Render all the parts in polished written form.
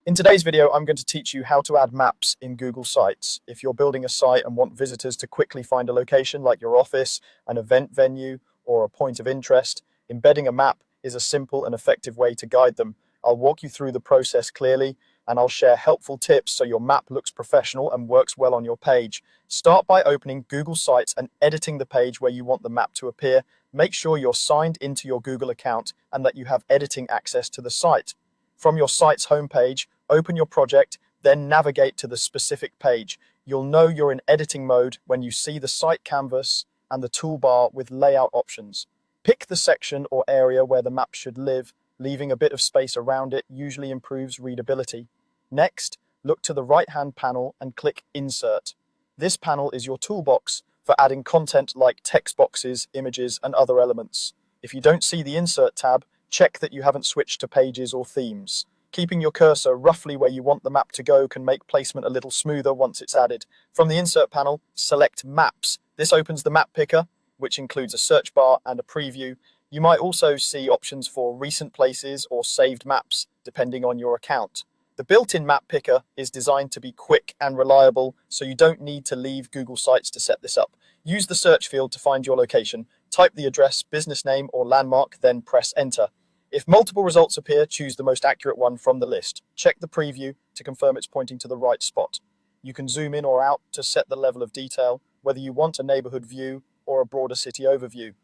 In today's video, I'm going to teach you how to add maps in Google Sites. If you're building a site and want visitors to quickly find a location like your office, an event venue, or a point of interest, embedding a map is a simple and effective way to guide them. I'll walk you through the process clearly, and I'll share helpful tips so your map looks professional and works well on your page. Start by opening Google Sites and editing the page where you want the map to appear. Make sure you're signed into your Google account and that you have editing access to the site. From your site's homepage, open your project, then navigate to the specific page. You'll know you're in editing mode when you see the site canvas and the toolbar with layout options. Pick the section or area where the map should live. Leaving a bit of space around it usually improves readability. Next, look to the right-hand panel and click Insert. This panel is your toolbox for adding content like text boxes, images, and other elements. If you don't see the Insert tab, check that you haven't switched to pages or themes. Keeping your cursor roughly where you want the map to go can make placement a little smoother once it's added. From the Insert panel, select Maps. This opens the map picker, which includes a search bar and a preview. You might also see options for recent places or saved maps, depending on your account. The built-in map picker is designed to be quick and reliable, so you don't need to leave Google Sites to set this up. Use the search field to find your location. Type the address, business name, or landmark, then press Enter. If multiple results appear, choose the most accurate one from the list. Check the preview to confirm it's pointing to the right spot. You can zoom in or out to set the level of detail, whether you want a neighborhood view or a broader city overview.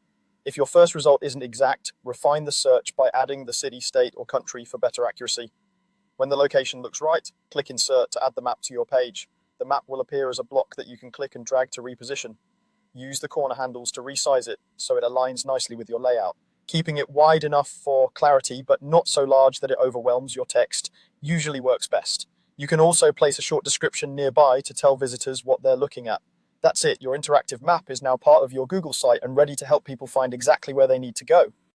If your first result isn't exact, refine the search by adding the city, state, or country for better accuracy. When the location looks right, click Insert to add the map to your page. The map will appear as a block that you can click and drag to reposition. Use the corner handles to resize it so it aligns nicely with your layout. Keeping it wide enough for clarity but not so large that it overwhelms your text usually works best. You can also place a short description nearby to tell visitors what they're looking at. That's it, your interactive map is now part of your Google site and ready to help people find exactly where they need to go.